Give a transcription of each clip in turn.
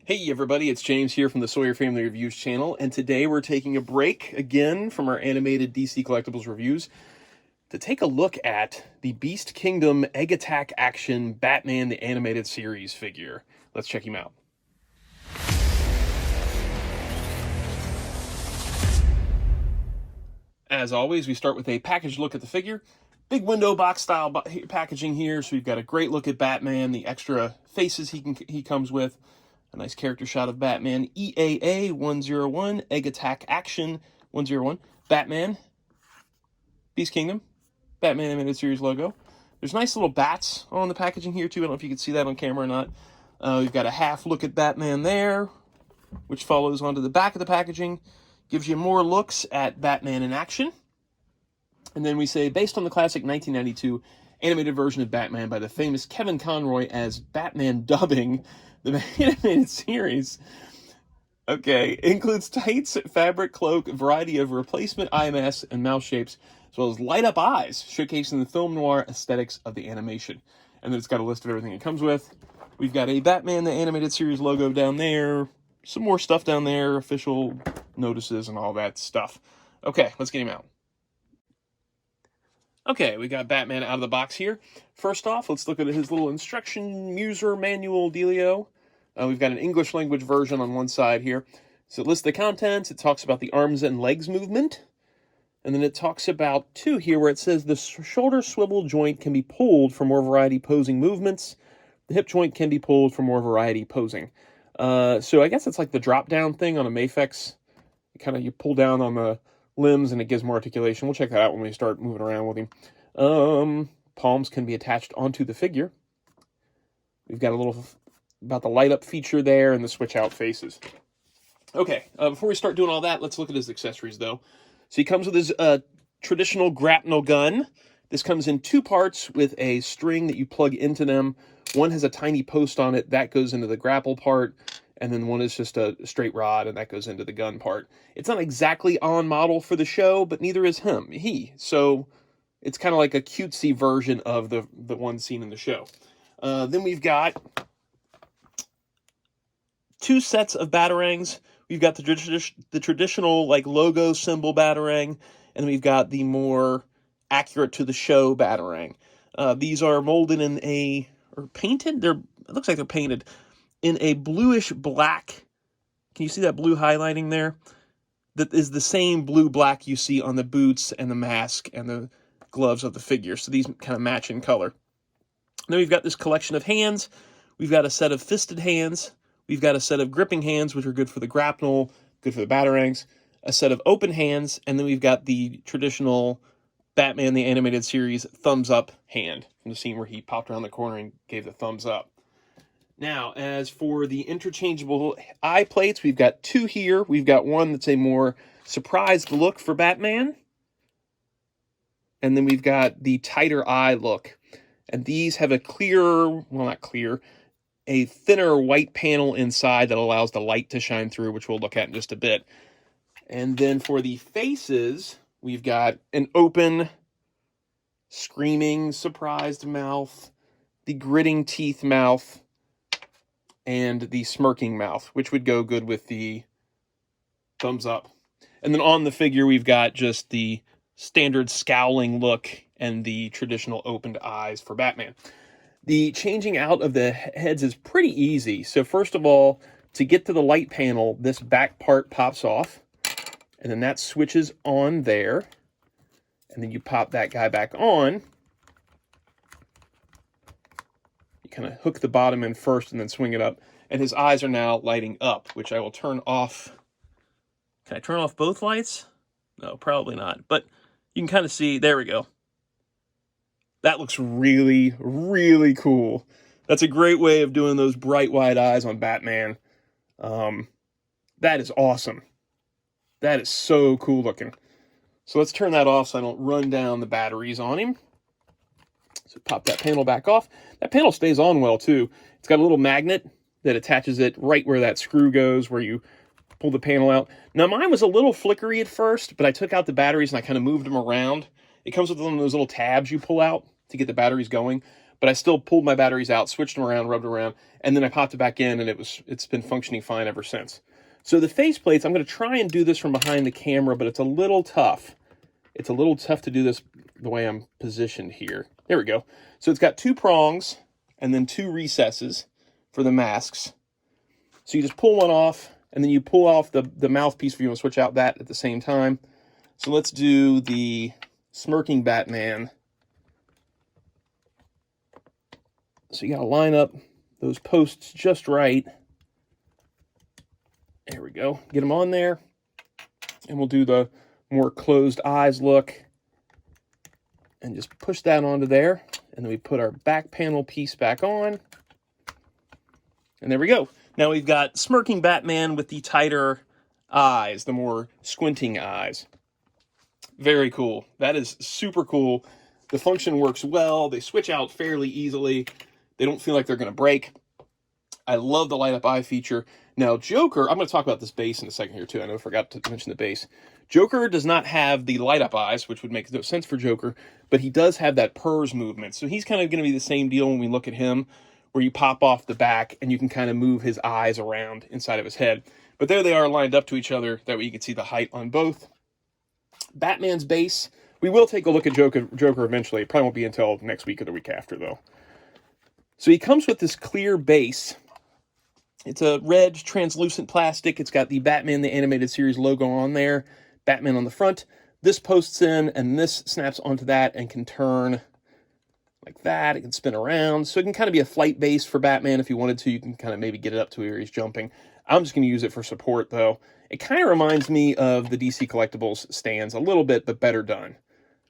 Hey everybody, it's James here from the Sawyer Family Reviews channel, and today we're taking a break again from our animated DC Collectibles reviews to take a look at the Beast Kingdom Egg Attack Action Batman the Animated Series figure. Let's check him out. As always, we start with a packaged look at the figure. Big window box style packaging here, so we've got a great look at Batman, the extra faces he comes with. A nice character shot of Batman. EAA-101, Egg Attack Action 101. Batman, Beast Kingdom, Batman Animated Series logo. There's nice little bats on the packaging here too. I don't know if you can see that on camera or not. We've got a half look at Batman there, which follows onto the back of the packaging. Gives you more looks at Batman in action. And then we say, based on the classic 1992 animated version of Batman by the famous Kevin Conroy as Batman dubbing the animated series. Okay, includes tights, fabric, cloak, a variety of replacement eye masks and mouth shapes, as well as light-up eyes, showcasing the film noir aesthetics of the animation. And then it's got a list of everything it comes with. We've got a Batman the Animated Series logo down there, some more stuff down there, official notices and all that stuff. Okay, let's get him out. Okay, we got Batman out of the box here. First off, let's look at his little instruction user manual dealio. We've got an English language version on one side here. So it lists the contents. It talks about the arms and legs movement. And then it talks about, too, here where it says the shoulder swivel joint can be pulled for more variety posing movements. The hip joint can be pulled for more variety posing. So I guess it's like the drop-down thing on a Mafex. You pull down on the limbs and it gives more articulation. We'll check that out when we start moving around with him. Palms can be attached onto the figure. We've got a little about the light up feature there and the switch out faces. Okay, before we start doing all that, let's look at his accessories though. So he comes with his traditional grapnel gun. This comes in two parts with a string that you plug into them. One has a tiny post on it that goes into the grapple part, and then one is just a straight rod, and that goes into the gun part. It's not exactly on model for the show, but neither is he. So it's kind of like a cutesy version of the one seen in the show. Then we've got two sets of Batarangs. We've got the traditional like logo symbol Batarang, and we've got the more accurate to the show Batarang. These are molded in or painted. It looks like they're painted in a bluish black. Can you see that blue highlighting there? That is the same blue-black you see on the boots and the mask and the gloves of the figure. So these kind of match in color. Then we've got this collection of hands. We've got a set of fisted hands. We've got a set of gripping hands, which are good for the grapnel, good for the Batarangs. A set of open hands. And then we've got the traditional Batman the Animated Series thumbs up hand from the scene where he popped around the corner and gave the thumbs up. Now, as for the interchangeable eye plates, we've got two here. We've got one that's a more surprised look for Batman. And then we've got the tighter eye look. And these have a a thinner white panel inside that allows the light to shine through, which we'll look at in just a bit. And then for the faces, we've got an open, screaming, surprised mouth, the gritting teeth mouth, and the smirking mouth, which would go good with the thumbs up. And then on the figure, we've got just the standard scowling look and the traditional opened eyes for Batman. The changing out of the heads is pretty easy. So first of all, to get to the light panel, this back part pops off, and then that switches on there, and then you pop that guy back on. Kind of hook the bottom in first and then swing it up. And his eyes are now lighting up, which I will turn off. Can I turn off both lights? No, probably not. But you can kind of see, there we go. That looks really, really cool. That's a great way of doing those bright wide eyes on Batman. That is awesome. That is so cool looking. So let's turn that off so I don't run down the batteries on him. So pop that panel back off. That panel stays on well, too. It's got a little magnet that attaches it right where that screw goes, where you pull the panel out. Now, mine was a little flickery at first, but I took out the batteries and I kind of moved them around. It comes with one of those little tabs you pull out to get the batteries going. but I still pulled my batteries out, switched them around, rubbed around, and then I popped it back in, and it's been functioning fine ever since. So the faceplates, I'm going to try and do this from behind the camera, but it's a little tough. It's a little tough to do this the way I'm positioned here. There we go. So it's got 2 prongs and then 2 recesses for the masks. So you just pull one off, and then you pull off the mouthpiece if you want to switch out that at the same time. So let's do the Smirking Batman. So you got to line up those posts just right. There we go. Get them on there. And we'll do the more closed eyes look. And just push that onto there. And then we put our back panel piece back on. And there we go. Now we've got Smirking Batman with the tighter eyes, the more squinting eyes. Very cool. That is super cool. The function works well. They switch out fairly easily. They don't feel like they're going to break. I love the light up eye feature. Now, Joker, I'm going to talk about this base in a second here, too. I know I forgot to mention the base. Joker does not have the light up eyes, which would make no sense for Joker, but he does have that purrs movement. So he's kind of going to be the same deal when we look at him, where you pop off the back and you can kind of move his eyes around inside of his head. But there they are lined up to each other. That way you can see the height on both. Batman's base, we will take a look at Joker eventually. It probably won't be until next week or the week after, though. So he comes with this clear base. It's a red translucent plastic. It's got the Batman the Animated Series logo on there. Batman on the front. This posts in and this snaps onto that and can turn like that. It can spin around. So it can kind of be a flight base for Batman if you wanted to. You can kind of maybe get it up to where he's jumping. I'm just going to use it for support, though. It kind of reminds me of the DC Collectibles stands a little bit, but better done,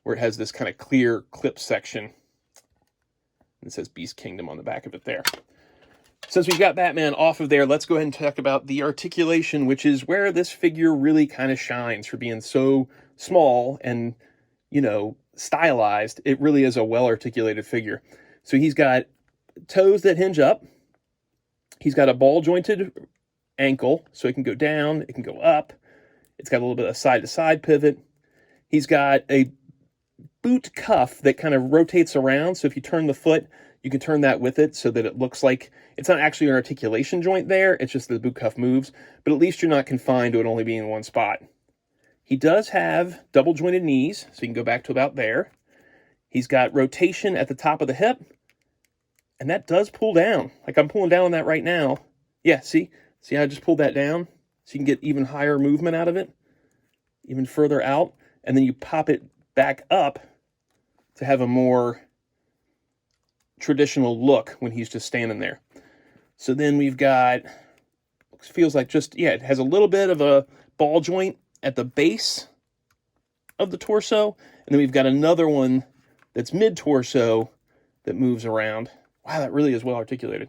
where it has this kind of clear clip section. It says Beast Kingdom on the back of it there. Since we've got Batman off of there, let's go ahead and talk about the articulation, which is where this figure really kind of shines for being so small and, you know, stylized. It really is a well-articulated figure. So he's got toes that hinge up. He's got a ball-jointed ankle, so it can go down, it can go up. It's got a little bit of side-to-side pivot. He's got a boot cuff that kind of rotates around, so if you turn the foot, you can turn that with it so that it looks like it's not actually an articulation joint there, it's just the boot cuff moves, but at least you're not confined to it only being in one spot. He does have double jointed knees, so you can go back to about there. He's got rotation at the top of the hip, and that does pull down. Like I'm pulling down on that right now. Yeah, see how I just pulled that down? So you can get even higher movement out of it, even further out, and then you pop it back up to have a more traditional look when he's just standing there. So then we've got, feels like just, yeah, it has a little bit of a ball joint at the base of the torso, and then we've got another one that's mid-torso that moves around. Wow, that really is well articulated.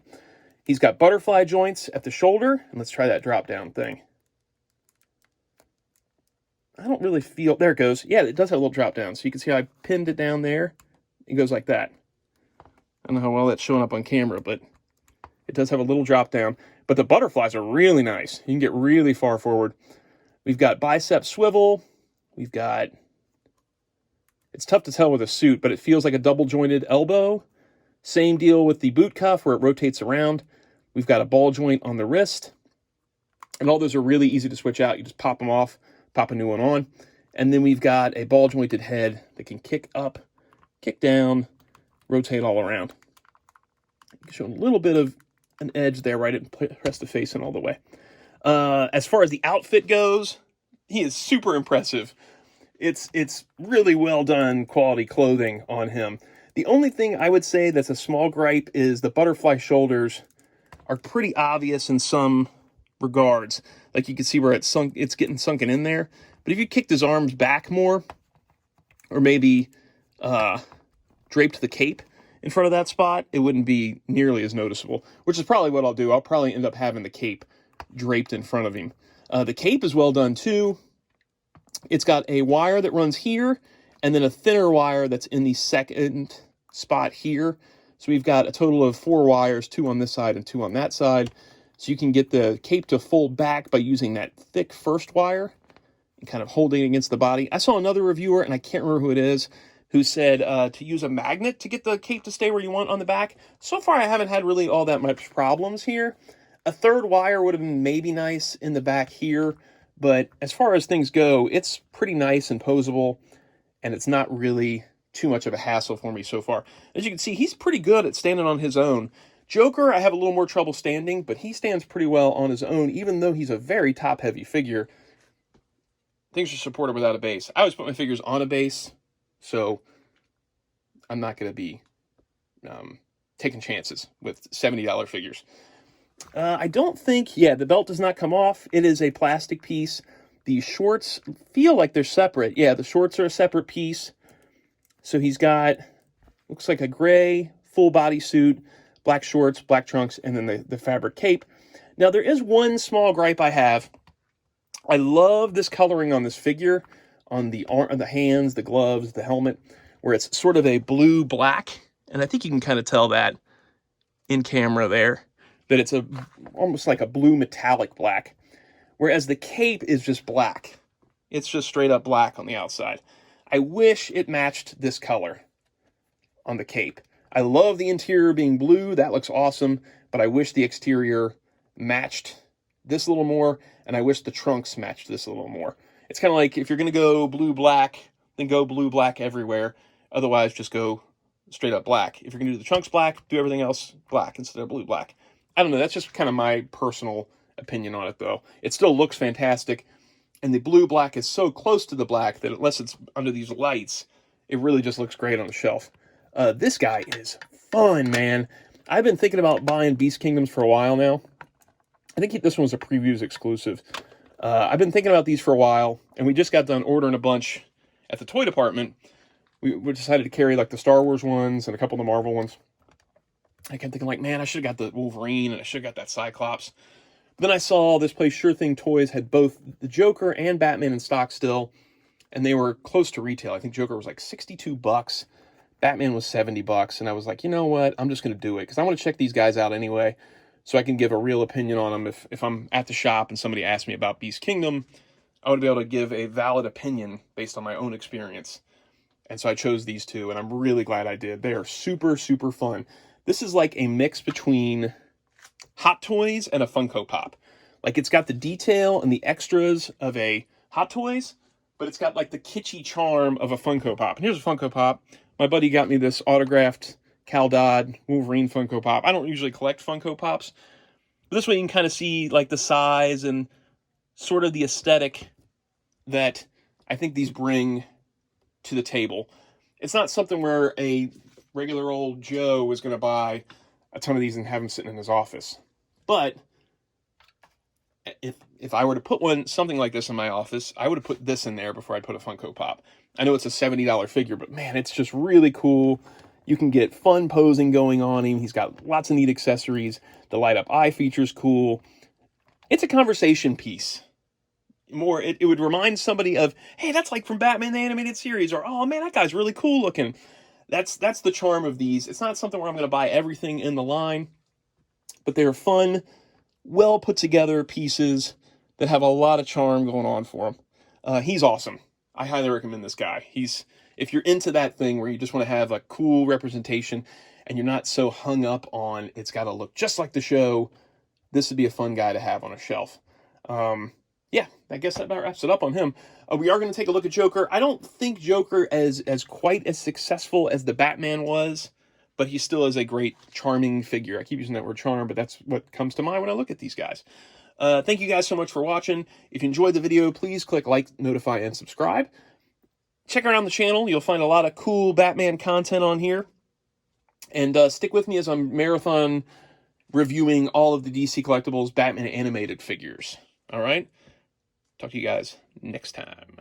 He's got butterfly joints at the shoulder, and let's try that drop-down thing. I don't really feel, there it goes. Yeah, it does have a little drop-down, so you can see how I pinned it down there. It goes like that. I don't know how well that's showing up on camera, but it does have a little drop down. But the butterflies are really nice. You can get really far forward. We've got bicep swivel. We've got, it's tough to tell with a suit, but it feels like a double jointed elbow. Same deal with the boot cuff where it rotates around. We've got a ball joint on the wrist. And all those are really easy to switch out. You just pop them off, pop a new one on. And then we've got a ball jointed head that can kick up, kick down, rotate all around. Show a little bit of an edge there, right? And press the face in all the way. As far as the outfit goes, he is super impressive. It's really well done quality clothing on him. The only thing I would say that's a small gripe is the butterfly shoulders are pretty obvious in some regards. Like you can see where it's getting sunken in there. But if you kicked his arms back more, or maybe draped the cape in front of that spot, it wouldn't be nearly as noticeable, which is probably what I'll do. I'll probably end up having the cape draped in front of him. The cape is well done too. It's got a wire that runs here, and then a thinner wire that's in the second spot here. So we've got a total of 4 wires, 2 on this side and 2 on that side. So you can get the cape to fold back by using that thick first wire and kind of holding it against the body. I saw another reviewer, and I can't remember who it is, who said to use a magnet to get the cape to stay where you want on the back. So far, I haven't had really all that much problems here. A third wire would have been maybe nice in the back here, but as far as things go, it's pretty nice and posable, and it's not really too much of a hassle for me so far. As you can see, he's pretty good at standing on his own. Joker, I have a little more trouble standing, but he stands pretty well on his own, even though he's a very top-heavy figure. Things are supported without a base. I always put my figures on a base, so I'm not going to be taking chances with $70 figures. I don't think, yeah, the belt does not come off. It is a plastic piece. The shorts feel like they're separate. Yeah, the shorts are a separate piece. So he's got, looks like a gray full body suit, black shorts, black trunks, and then the fabric cape. Now, there is one small gripe I have. I love this coloring on this figure, on the hands, the gloves, the helmet, where it's sort of a blue-black. And I think you can kind of tell that in camera there, that it's almost like a blue metallic black. Whereas the cape is just black. It's just straight up black on the outside. I wish it matched this color on the cape. I love the interior being blue. That looks awesome. But I wish the exterior matched this a little more. And I wish the trunks matched this a little more. It's kind of like if you're going to go blue-black, then go blue-black everywhere. Otherwise, just go straight up black. If you're going to do the trunks black, do everything else black instead of blue-black. I don't know. That's just kind of my personal opinion on it, though. It still looks fantastic. And the blue-black is so close to the black that unless it's under these lights, it really just looks great on the shelf. This guy is fun, man. I've been thinking about buying Beast Kingdoms for a while now. I think this one was a previews exclusive. I've been thinking about these for a while, and we just got done ordering a bunch at the toy department. We decided to carry like the Star Wars ones and a couple of the Marvel ones. I kept thinking like, man, I should have got the Wolverine and I should have got that Cyclops. Then I saw this place, Sure Thing Toys, had both the Joker and Batman in stock still, and they were close to retail. I think Joker was like $62, Batman was $70, and I was like, you know what, I'm just going to do it, because I want to check these guys out anyway, so I can give a real opinion on them. If I'm at the shop and somebody asks me about Beast Kingdom, I would be able to give a valid opinion based on my own experience. And so I chose these two, and I'm really glad I did. They are super, super fun. This is like a mix between Hot Toys and a Funko Pop. Like, it's got the detail and the extras of a Hot Toys, but it's got like the kitschy charm of a Funko Pop. And here's a Funko Pop. My buddy got me this autographed Cal Dodd Wolverine Funko Pop. I don't usually collect Funko Pops, but this way you can kind of see like the size and sort of the aesthetic that I think these bring to the table. It's not something where a regular old Joe is going to buy a ton of these and have them sitting in his office. But if I were to put something like this in my office, I would have put this in there before I'd put a Funko Pop. I know it's a $70 figure, but man, it's just really cool. You can get fun posing going on him. He's got lots of neat accessories. The light up eye feature's cool. It's a conversation piece. It would remind somebody of, hey, that's like from Batman the Animated Series, or, oh man, that guy's really cool looking. That's the charm of these. It's not something where I'm going to buy everything in the line, but they're fun, well put together pieces that have a lot of charm going on for them. He's awesome. I highly recommend this guy. If you're into that thing where you just want to have a cool representation and you're not so hung up on it's got to look just like the show, this would be a fun guy to have on a shelf. Yeah, I guess that about wraps it up on him. We are going to take a look at Joker. I don't think Joker is quite as successful as the Batman was, but he still is a great, charming figure. I keep using that word charm, but that's what comes to mind when I look at these guys. Thank you guys so much for watching. If you enjoyed the video, please click like, notify, and subscribe. Check around the channel. You'll find a lot of cool Batman content on here. And stick with me as I'm marathon reviewing all of the DC Collectibles Batman animated figures. All right? Talk to you guys next time.